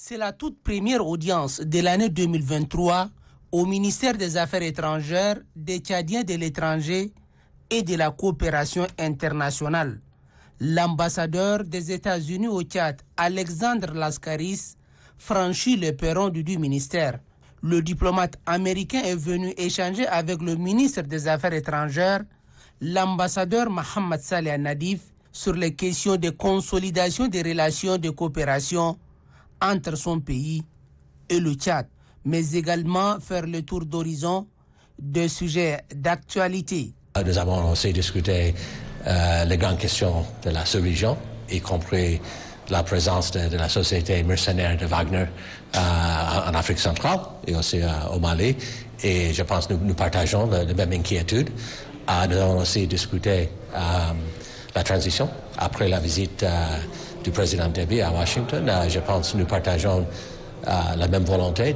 C'est la toute première audience de l'année 2023 au ministère des Affaires étrangères, des Tchadiens de l'étranger et de la coopération internationale. L'ambassadeur des États-Unis au Tchad, Alexandre Laskaris, franchit le perron du ministère. Le diplomate américain est venu échanger avec le ministre des Affaires étrangères, l'ambassadeur Mohamed Saleh Nadif, sur les questions de consolidation des relations de coopération entre son pays et le Tchad, mais également faire le tour d'horizon de sujets d'actualité. Nous avons aussi discuté les grandes questions de la sous-région, y compris la présence de la société mercenaire de Wagner en Afrique centrale et aussi au Mali. Et je pense que nous partageons la même inquiétude. Nous avons aussi discuté la transition après la visite du président Déby à Washington. Je pense que nous partageons la même volonté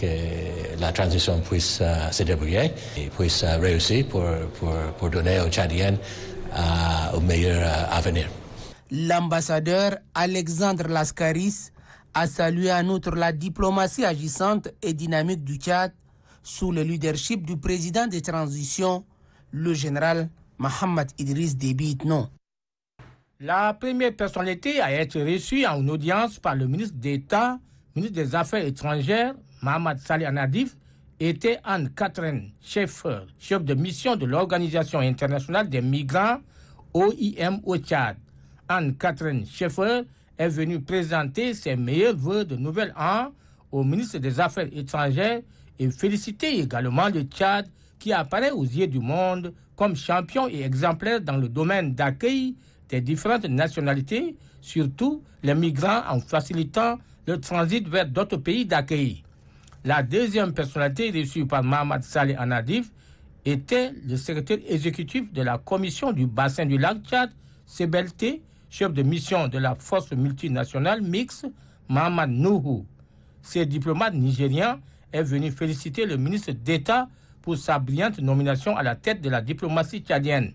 que la transition puisse se débrouiller et puisse réussir pour donner aux Tchadiens au meilleur avenir. L'ambassadeur Alexandre Laskaris a salué en outre la diplomatie agissante et dynamique du Tchad sous le leadership du président de transition, le général Mohamed Idriss Déby Itno. La première personnalité à être reçue en audience par le ministre d'État, ministre des Affaires étrangères, Mohamed Saleh Nadif, était Anne-Catherine Schaeffer, chef de mission de l'Organisation internationale des migrants, OIM au Tchad. Anne-Catherine Schaeffer est venue présenter ses meilleurs vœux de nouvel an au ministre des Affaires étrangères et féliciter également le Tchad qui apparaît aux yeux du monde comme champion et exemplaire dans le domaine d'accueil des différentes nationalités, surtout les migrants, en facilitant le transit vers d'autres pays d'accueil. La deuxième personnalité reçue par Mohamed Saleh Nadif était le secrétaire exécutif de la commission du bassin du lac Tchad, CBLT, chef de mission de la force multinationale mixte, Mohamed Nuhu. Ce diplomate nigérien est venu féliciter le ministre d'État pour sa brillante nomination à la tête de la diplomatie tchadienne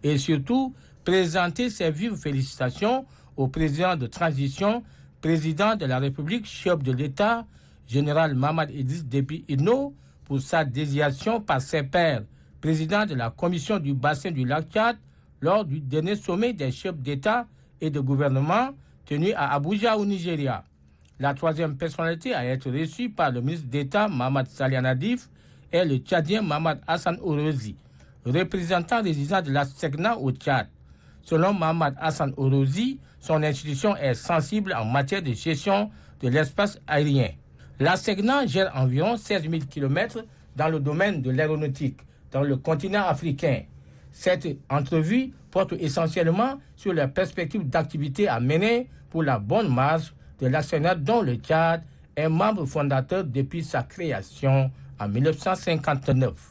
et surtout présenter ses vives félicitations au président de transition, président de la République, chef de l'État, général Mohamed Idriss Déby Itno, pour sa désignation par ses pairs, président de la commission du bassin du lac Tchad, lors du dernier sommet des chefs d'État et de gouvernement tenu à Abuja au Nigeria. La troisième personnalité à être reçue par le ministre d'État Mohamed Saleh Nadif est le Tchadien Mohamed Hassan Orozi, représentant résident de la SEGNA au Tchad. Selon Mohamed Hassan Orozi, son institution est sensible en matière de gestion de l'espace aérien. La SEGNA gère environ 16 000 km dans le domaine de l'aéronautique, dans le continent africain. Cette entrevue porte essentiellement sur les perspectives d'activité à mener pour la bonne marche de l'actionnaire dont le Tchad est membre fondateur depuis sa création en 1959.